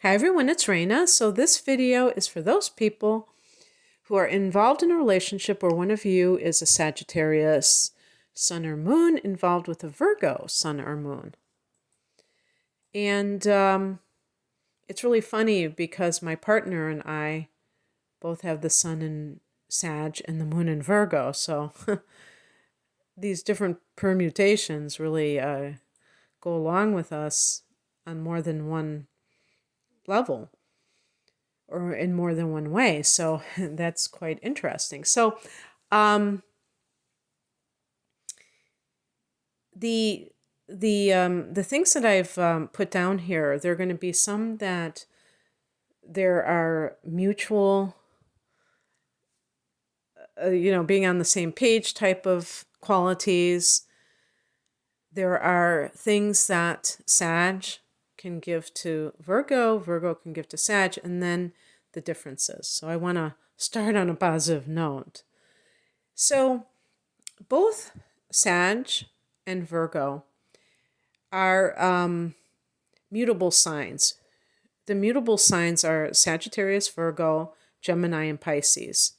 Hi everyone, it's Raina. So this video is for those people who are involved in a relationship where one of you is a Sagittarius sun or moon involved with a Virgo sun or moon. And it's really funny because my partner and I both have the sun in Sag and the moon in Virgo. So these different permutations really go along with us on more than one level or in more than one way. So that's quite interesting. So the things that I've put down here, there are going to be some that there are mutual, being on the same page type of qualities. There are things that Sag can give to Virgo, Virgo can give to Sag, and then the differences. So I want to start on a positive note. So both Sag and Virgo are mutable signs. The mutable signs are Sagittarius, Virgo, Gemini, and Pisces.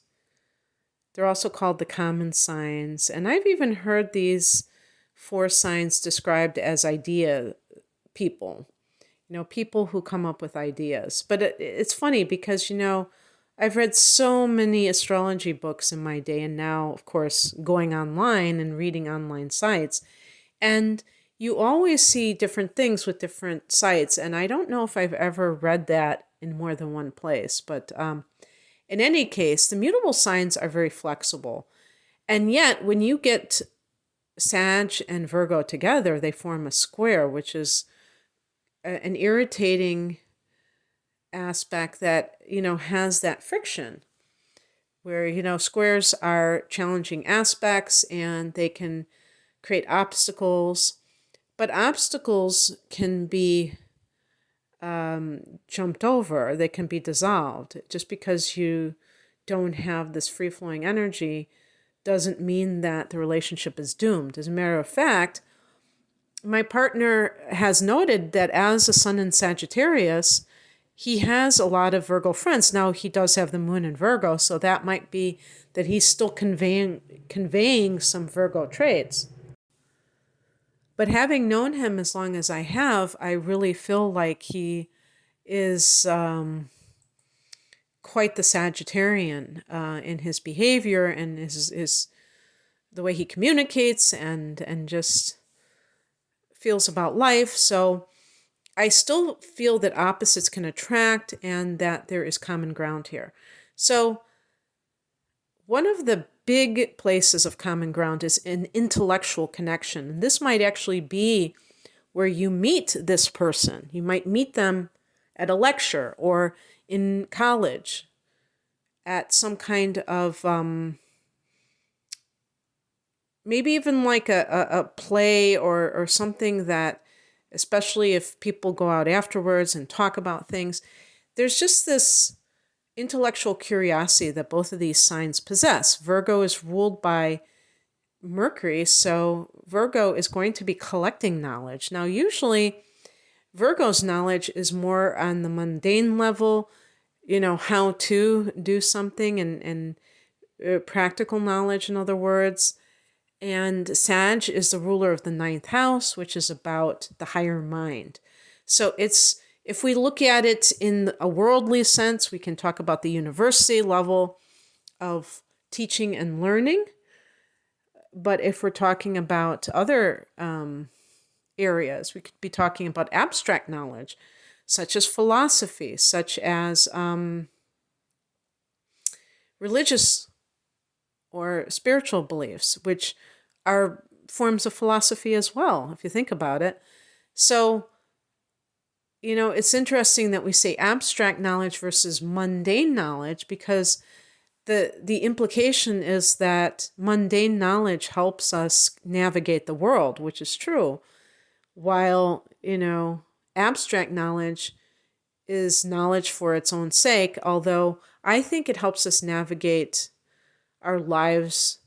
They're also called the common signs. And I've even heard these four signs described as idea people. People who come up with ideas. But it's funny because, I've read so many astrology books in my day, and now, of course, going online and reading online sites. And you always see different things with different sites. And I don't know if I've ever read that in more than one place. But in any case, the mutable signs are very flexible. And yet, when you get Sag and Virgo together, they form a square, which is an irritating aspect that, has that friction where, squares are challenging aspects and they can create obstacles, but obstacles can be jumped over. They can be dissolved. Just because you don't have this free-flowing energy doesn't mean that the relationship is doomed. As a matter of fact, my partner has noted that as a sun in Sagittarius, he has a lot of Virgo friends. Now, he does have the moon in Virgo, so that might be that he's still conveying some Virgo traits. But having known him as long as I have, I really feel like he is quite the Sagittarian in his behavior and his the way he communicates and just feels about life. So I still feel that opposites can attract and that there is common ground here. So one of the big places of common ground is an intellectual connection. This might actually be where you meet this person. You might meet them at a lecture or in college at some kind of maybe even like a play or something that, especially if people go out afterwards and talk about things, there's just this intellectual curiosity that both of these signs possess. Virgo is ruled by Mercury, so Virgo is going to be collecting knowledge. Now, usually Virgo's knowledge is more on the mundane level, how to do something and practical knowledge, in other words. And Sag is the ruler of the ninth house, which is about the higher mind. So if we look at it in a worldly sense, we can talk about the university level of teaching and learning. But if we're talking about other areas, we could be talking about abstract knowledge, such as philosophy, such as religious or spiritual beliefs, which are forms of philosophy as well, if you think about it. So, it's interesting that we say abstract knowledge versus mundane knowledge, because the implication is that mundane knowledge helps us navigate the world, which is true, while, abstract knowledge is knowledge for its own sake, although I think it helps us navigate our lives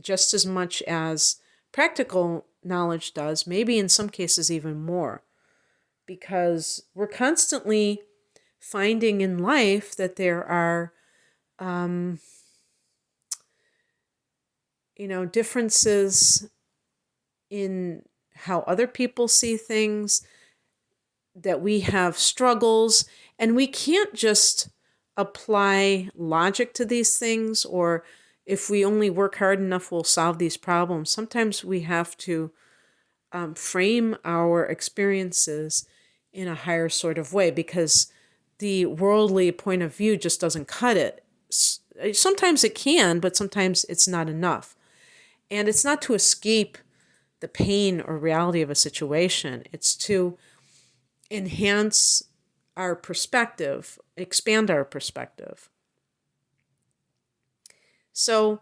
just as much as practical knowledge does, maybe in some cases even more. because we're constantly finding in life that there are, differences in how other people see things, that we have struggles, and we can't just apply logic to these things, or if we only work hard enough, we'll solve these problems. Sometimes we have to frame our experiences in a higher sort of way, because the worldly point of view just doesn't cut it. Sometimes it can, but sometimes it's not enough. And it's not to escape the pain or reality of a situation. It's to enhance our perspective, expand our perspective. So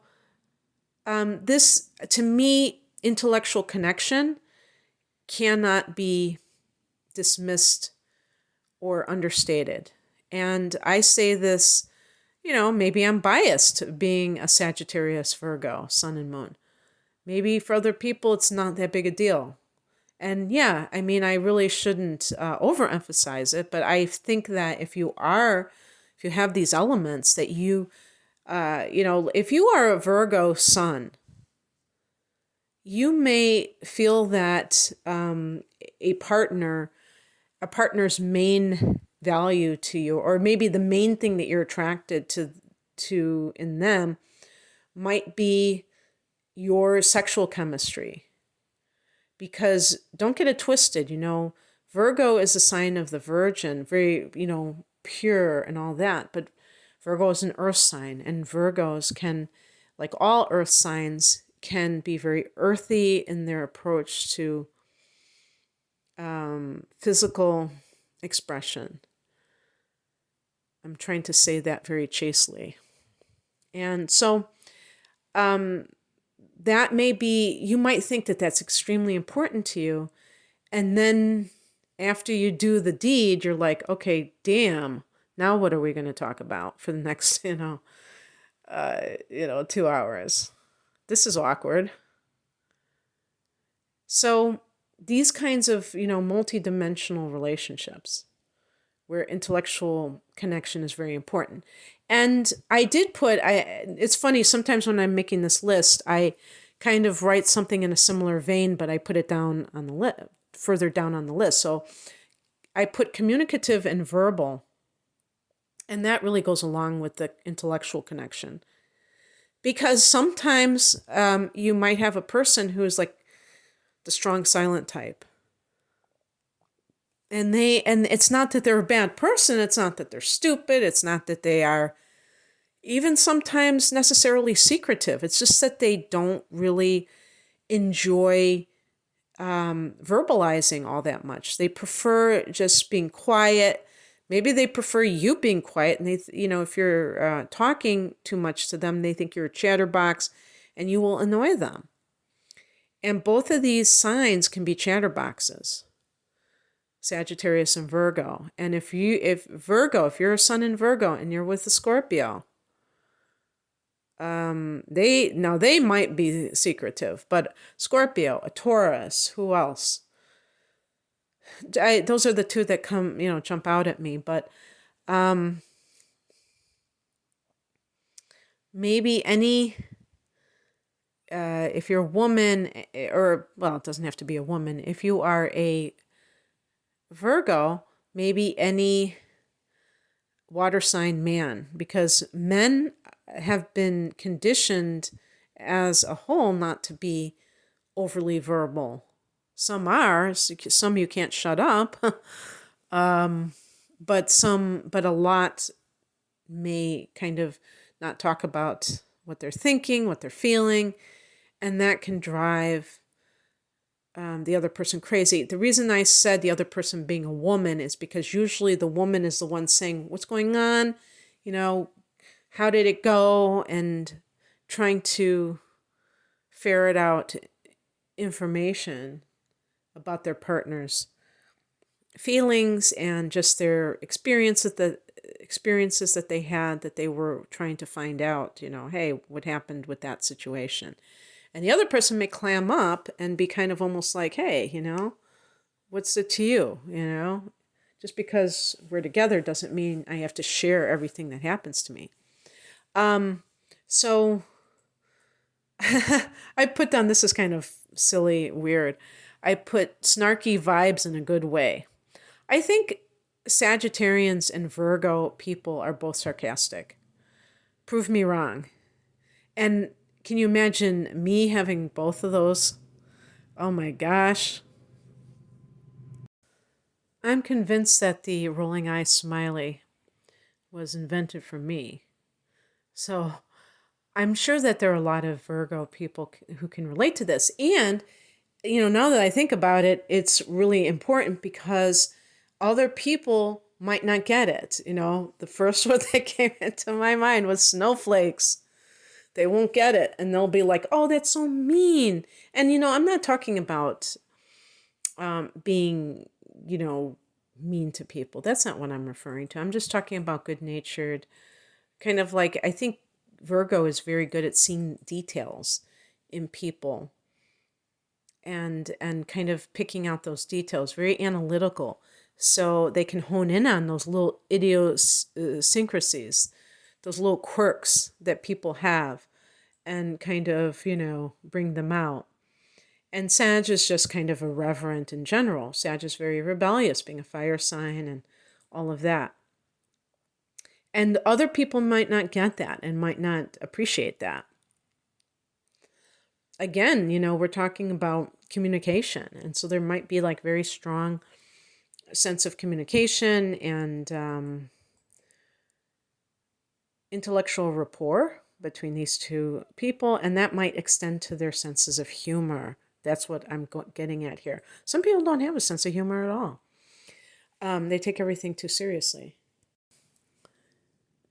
this, to me, intellectual connection cannot be dismissed or understated. And I say this, maybe I'm biased being a Sagittarius Virgo, sun and moon. Maybe for other people, it's not that big a deal. And yeah, I mean, I really shouldn't overemphasize it, but I think that if you have these elements that if you are a Virgo sun, you may feel that a partner's main value to you, or maybe the main thing that you're attracted to in them, might be your sexual chemistry. Because don't get it twisted, Virgo is a sign of the Virgin, very, pure and all that. But Virgo is an earth sign, and Virgos can, like all earth signs, can be very earthy in their approach to physical expression. I'm trying to say that very chastely. And so that may be, you might think that that's extremely important to you. And then after you do the deed, you're like, okay, damn, now what are we going to talk about for the next, 2 hours? This is awkward. So these kinds of, multidimensional relationships where intellectual connection is very important. And I did it's funny, sometimes when I'm making this list, I kind of write something in a similar vein, but I put it down on the list, further down on the list. So I put communicative and verbal, and that really goes along with the intellectual connection. Because sometimes you might have a person who's like the strong silent type. And it's not that they're a bad person, it's not that they're stupid, it's not that they are even sometimes necessarily secretive. It's just that they don't really enjoy verbalizing all that much. They prefer just being quiet. Maybe they prefer you being quiet, and they, if you're talking too much to them, they think you're a chatterbox, and you will annoy them. And both of these signs can be chatterboxes, Sagittarius and Virgo. And if you're a sun in Virgo and you're with a Scorpio, they might be secretive, but Scorpio, a Taurus, who else? Those are the two that come, jump out at me. But maybe any, if you're a woman, or, well, it doesn't have to be a woman. If you are a Virgo, maybe any water sign man, because men have been conditioned as a whole not to be overly verbal. Some are, some you can't shut up, but a lot may kind of not talk about what they're thinking, what they're feeling, and that can drive the other person crazy. The reason I said the other person being a woman is because usually the woman is the one saying, what's going on? How did it go? And trying to ferret out information about their partner's feelings and just their experiences that they had, that they were trying to find out, hey, what happened with that situation? And the other person may clam up and be kind of almost like, hey, What's it to you? You know, just because we're together doesn't mean I have to share everything that happens to me. So I put down, this is kind of silly, weird. I put snarky vibes in a good way. I think Sagittarians and Virgo people are both sarcastic. Prove me wrong. And can you imagine me having both of those? Oh my gosh. I'm convinced that the rolling eye smiley was invented for me. So I'm sure that there are a lot of Virgo people who can relate to this. And, now that I think about it, it's really important because other people might not get it. The first one that came into my mind was snowflakes. They won't get it. And they'll be like, oh, that's so mean. And, I'm not talking about being, mean to people. That's not what I'm referring to. I'm just talking about good natured, kind of like, I think Virgo is very good at seeing details in people and kind of picking out those details, very analytical. So they can hone in on those little idiosyncrasies, those little quirks that people have, and kind of, bring them out. And Sag is just kind of irreverent in general. Sag is very rebellious, being a fire sign and all of that. And other people might not get that and might not appreciate that. Again, we're talking about communication. And so there might be like very strong sense of communication and intellectual rapport between these two people. And that might extend to their senses of humor. That's what I'm getting at here. Some people don't have a sense of humor at all. They take everything too seriously.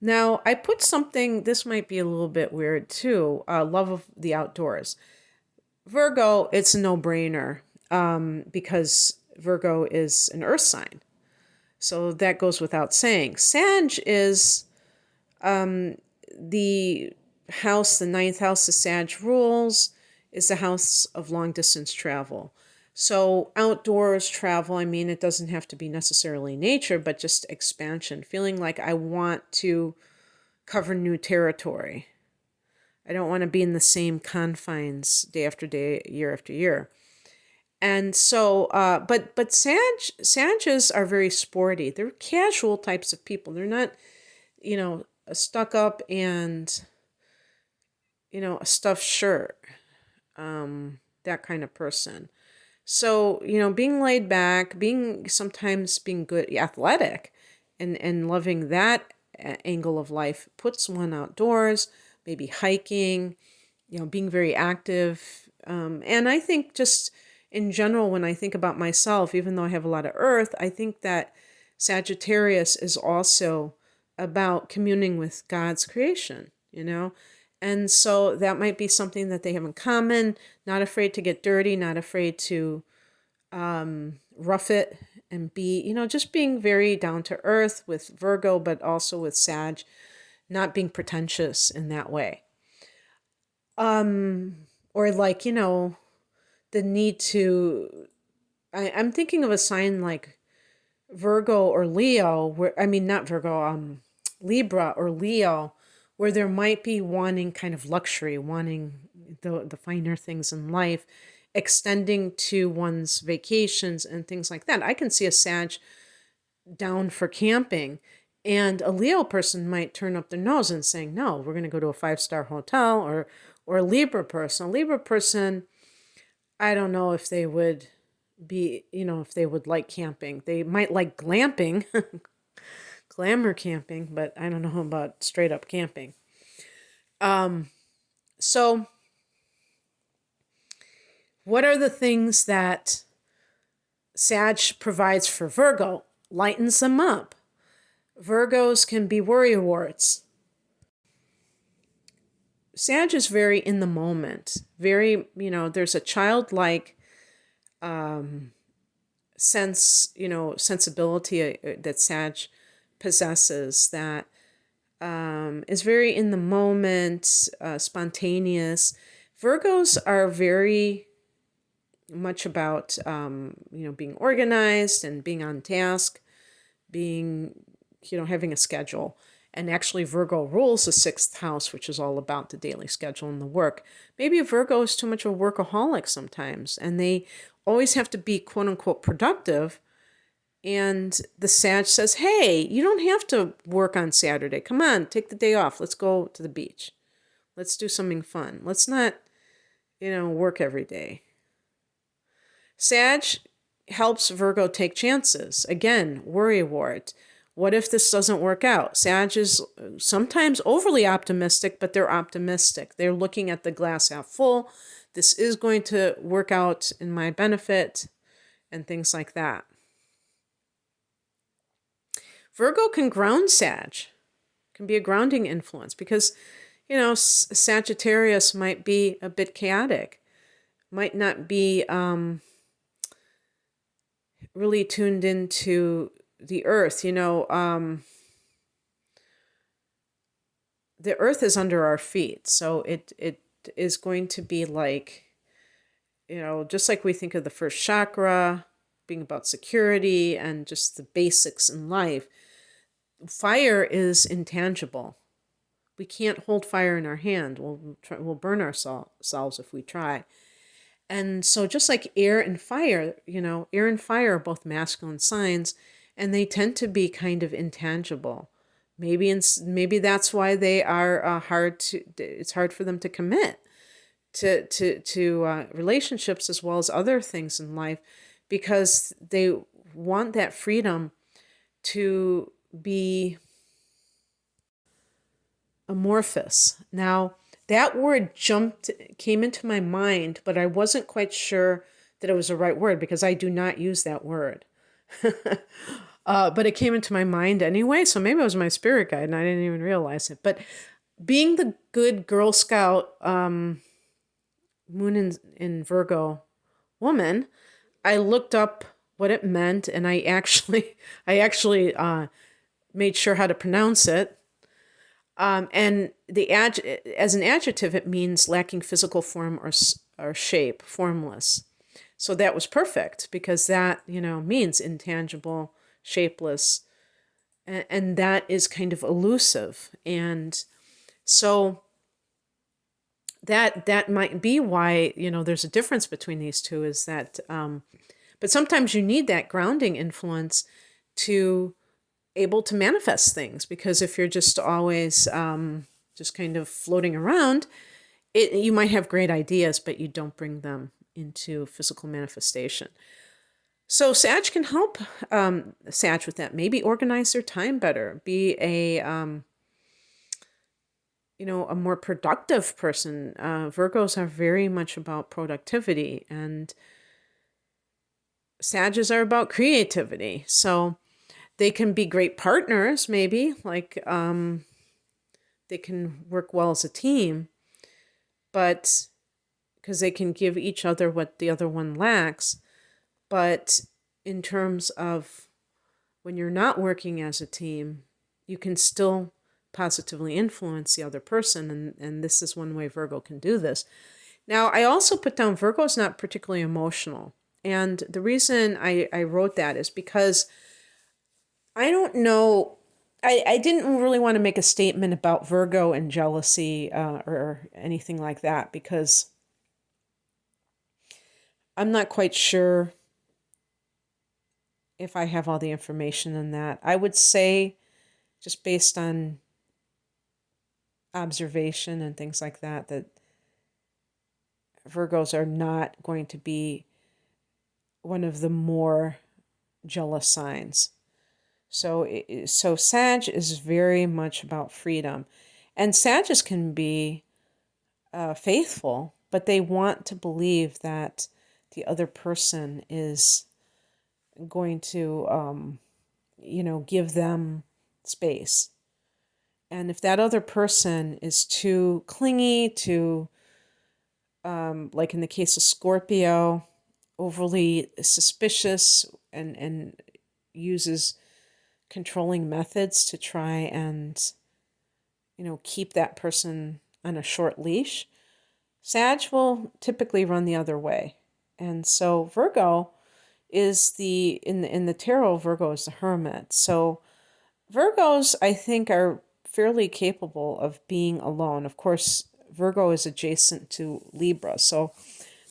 Now, I put something, this might be a little bit weird too, love of the outdoors. Virgo, it's a no-brainer because Virgo is an earth sign. So that goes without saying. Sag is the house, the ninth house of Sag rules, is the house of long-distance travel. So outdoors travel, I mean, it doesn't have to be necessarily nature, but just expansion, feeling like I want to cover new territory. I don't want to be in the same confines day after day, year after year. And so, but Sages are very sporty. They're casual types of people. They're not, stuck up and, a stuffed shirt, that kind of person. So, being laid back, sometimes being good, athletic, and loving that angle of life puts one outdoors, maybe hiking, being very active. And I think just in general, when I think about myself, even though I have a lot of earth, I think that Sagittarius is also about communing with God's creation, And so that might be something that they have in common, not afraid to get dirty, not afraid to rough it and be, just being very down to earth with Virgo, but also with Sag, not being pretentious in that way. Or like, the need to, I'm thinking of a sign like Virgo or Leo, not Virgo, Libra or Leo, where there might be wanting kind of luxury, wanting the finer things in life, extending to one's vacations and things like that. I can see a Sag down for camping, and a Leo person might turn up their nose and saying, no, we're going to go to a 5-star hotel, or a Libra person. A Libra person, I don't know if they would be, if they would like camping. They might like glamping, glamour camping, but I don't know about straight up camping. So what are the things that Sag provides for Virgo? Lightens them up. Virgos can be worry warts. Sag is very in the moment. Very, there's a childlike sensibility that Sag possesses that is very in the moment, spontaneous. Virgos are very much about, being organized and being on task, being, having a schedule. And actually, Virgo rules the sixth house, which is all about the daily schedule and the work. Maybe a Virgo is too much of a workaholic sometimes, and they always have to be quote unquote productive. And the Sag says, hey, you don't have to work on Saturday. Come on, take the day off. Let's go to the beach. Let's do something fun. Let's not, work every day. Sag helps Virgo take chances. Again, worrywart. What if this doesn't work out? Sag is sometimes overly optimistic, but they're optimistic. They're looking at the glass half full. This is going to work out in my benefit and things like that. Virgo can ground Sag, can be a grounding influence because, Sagittarius might be a bit chaotic, might not be really tuned into the earth. The earth is under our feet. So it is going to be like, just like we think of the first chakra being about security and just the basics in life. Fire is intangible. We can't hold fire in our hand. We'll burn ourselves if we try. And so just like air and fire, air and fire are both masculine signs, and they tend to be kind of intangible. Maybe that's why they are it's hard for them to commit to relationships as well as other things in life, because they want that freedom to be amorphous. Now, that word came into my mind, but I wasn't quite sure that it was the right word because I do not use that word. But it came into my mind anyway, so maybe it was my spirit guide and I didn't even realize it. But being the good Girl Scout Moon in Virgo woman, I looked up what it meant, and I actually made sure how to pronounce it. And as an adjective, it means lacking physical form or shape, formless. So that was perfect because that, means intangible, shapeless, and that is kind of elusive. And so that might be why, there's a difference between these two, is that, but sometimes you need that grounding influence to able to manifest things, because if you're just always just kind of floating around, you might have great ideas, but you don't bring them into physical manifestation. So Sag can help Sag with that. Maybe organize their time better, be a a more productive person. Virgos are very much about productivity, and Sages are about creativity. So they can be great partners, maybe, like they can work well as a team, but because they can give each other what the other one lacks. But in terms of when you're not working as a team, you can still positively influence the other person. And this is one way Virgo can do this. Now, I also put down Virgo is not particularly emotional. And the reason I wrote that is because I don't know, I didn't really want to make a statement about Virgo and jealousy or anything like that, because I'm not quite sure if I have all the information in that. I would say, just based on observation and things like that, that Virgos are not going to be one of the more jealous signs. So Sag is very much about freedom. And Sages can be faithful, but they want to believe that the other person is going to, give them space. And if that other person is too clingy, too, like in the case of Scorpio, overly suspicious and uses controlling methods to try and, keep that person on a short leash, Sag will typically run the other way. And so Virgo is in the tarot, Virgo is the hermit. So Virgos, I think, are fairly capable of being alone. Of course, Virgo is adjacent to Libra, so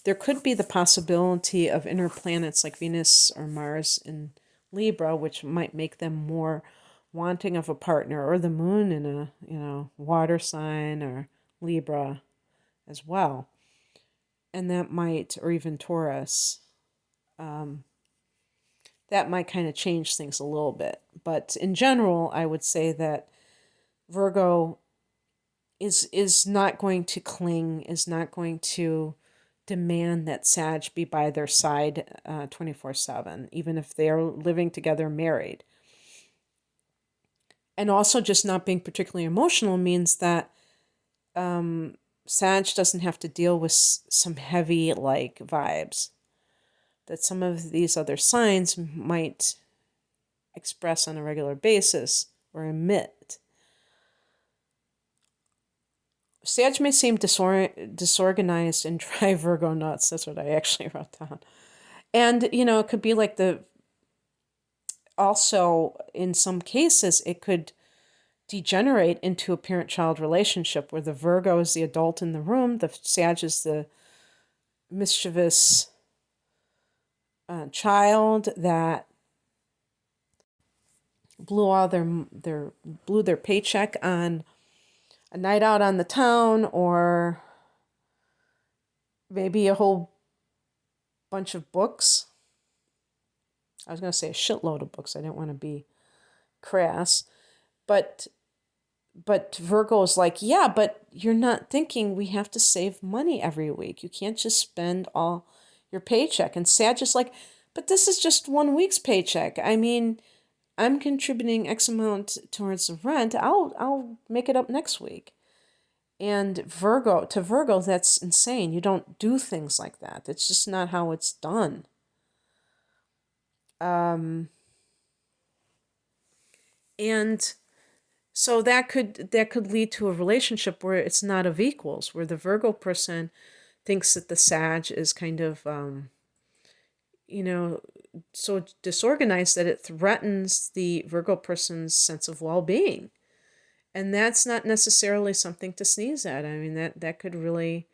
there could be the possibility of inner planets like Venus or Mars in Libra, which might make them more wanting of a partner, or the moon in a, water sign or Libra as well. And that might, or even Taurus, that might kind of change things a little bit. But in general, I would say that Virgo is not going to cling, is not going to demand that Sag be by their side 24/7, even if they are living together married. And also just not being particularly emotional means that Sag doesn't have to deal with some heavy like vibes that some of these other signs might express on a regular basis or emit. Sag may seem disorganized and drive Virgo nuts. That's what I actually wrote down. And, it could be like also, in some cases, it could degenerate into a parent-child relationship where the Virgo is the adult in the room, the Sag is the mischievous child that blew their paycheck on a night out on the town, or maybe a whole bunch of books. I was going to say a shitload of books. I didn't want to be crass. But Virgo's like, yeah, but you're not thinking we have to save money every week. You can't just spend all your paycheck. And Sag is like, but this is just 1 week's paycheck. I mean, I'm contributing X amount towards the rent. I'll make it up next week. And to Virgo, that's insane. You don't do things like that. It's just not how it's done. And so that could lead to a relationship where it's not of equals, where the Virgo person thinks that the Sag is kind of, so disorganized that it threatens the Virgo person's sense of well-being. And that's not necessarily something to sneeze at. I mean, that could really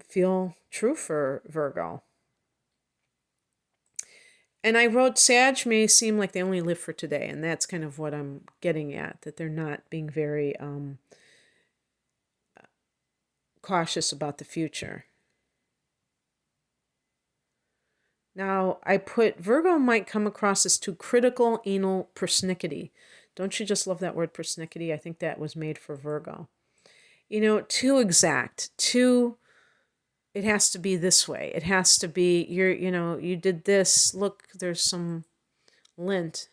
feel true for Virgo. And I wrote, Sag may seem like they only live for today, and that's kind of what I'm getting at, that they're not being very cautious about the future. Now, I put, Virgo might come across as too critical, anal, persnickety. Don't you just love that word, persnickety? I think that was made for Virgo. Too exact, it has to be this way. It has to be, you did this. Look, there's some lint.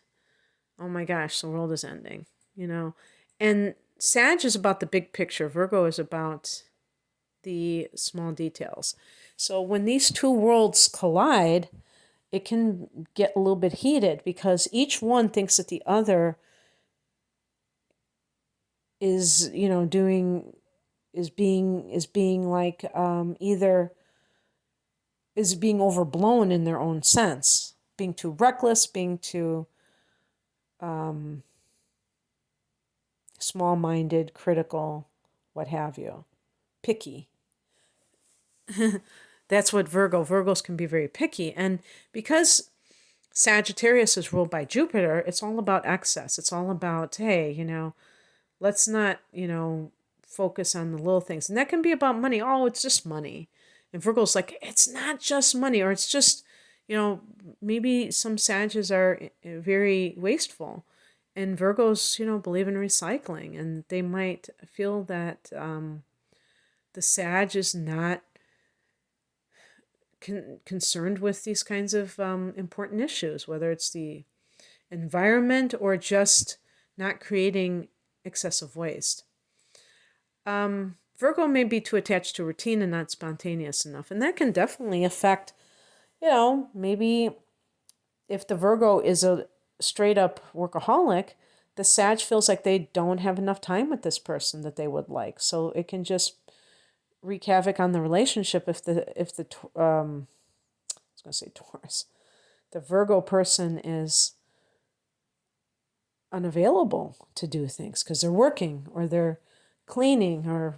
Oh my gosh, the world is ending, And Sag is about the big picture. Virgo is about the small details. So when these two worlds collide, it can get a little bit heated because each one thinks that the other is, being like either is being overblown in their own sense, being too reckless, being too small-minded, critical, what have you, picky. That's what Virgos can be very picky. And because Sagittarius is ruled by Jupiter, it's all about excess. It's all about, hey, let's not, focus on the little things. And that can be about money. Oh, it's just money. And Virgo's like, it's not just money, or it's just, maybe some Sages are very wasteful. And Virgos, believe in recycling. And they might feel that the Sag is not concerned with these kinds of important issues, whether it's the environment or just not creating excessive waste. Virgo may be too attached to routine and not spontaneous enough, and that can definitely affect, maybe if the Virgo is a straight up workaholic, the Sag feels like they don't have enough time with this person that they would like. So it can just wreak havoc on the relationship if the I was going to say Taurus, the Virgo person is unavailable to do things because they're working or they're cleaning or,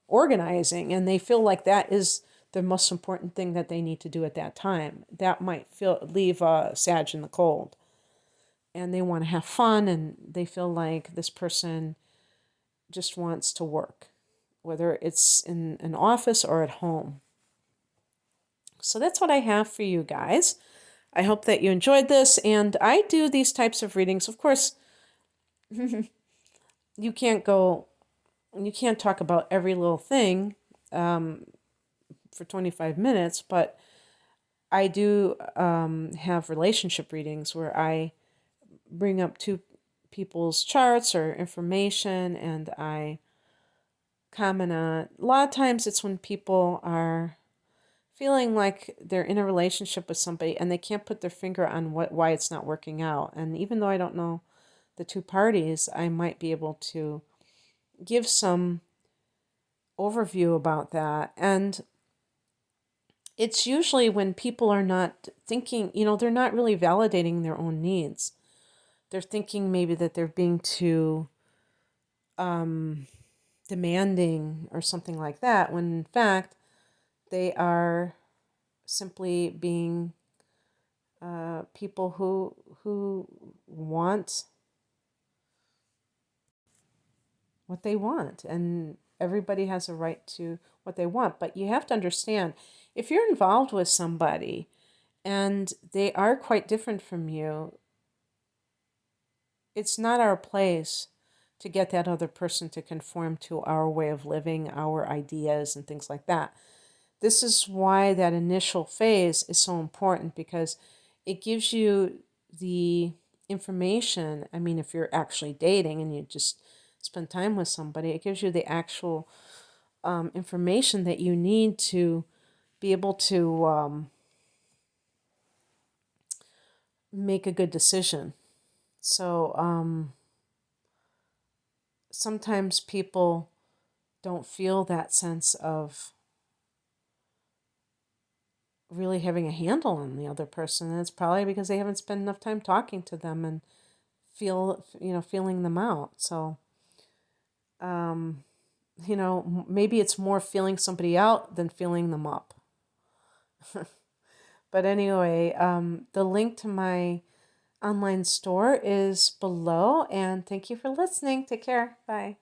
organizing, and they feel like that is the most important thing that they need to do at that time. That might leave Sag in the cold. And they want to have fun, and they feel like this person just wants to work, whether it's in an office or at home. So that's what I have for you guys. I hope that you enjoyed this, and I do these types of readings. Of course, you can't talk about every little thing for 25 minutes, but I do have relationship readings where I bring up two people's charts or information, and I comment on. A lot of times it's when people are feeling like they're in a relationship with somebody and they can't put their finger on why it's not working out. And even though I don't know the two parties, I might be able to give some overview about that. And it's usually when people are not thinking, they're not really validating their own needs. They're thinking maybe that they're being too demanding or something like that, when in fact they are simply being people who want what they want, and everybody has a right to what they want. But you have to understand, if you're involved with somebody and they are quite different from you, it's not our place to get that other person to conform to our way of living, our ideas, and things like that. This is why that initial phase is so important, because it gives you the information. I mean, if you're actually dating and you just spend time with somebody, it gives you the actual information that you need to be able to make a good decision. So sometimes people don't feel that sense of really having a handle on the other person, and it's probably because they haven't spent enough time talking to them and feeling them out. So maybe it's more feeling somebody out than feeling them up. But anyway, the link to my online store is below, and thank you for listening. Take care. Bye.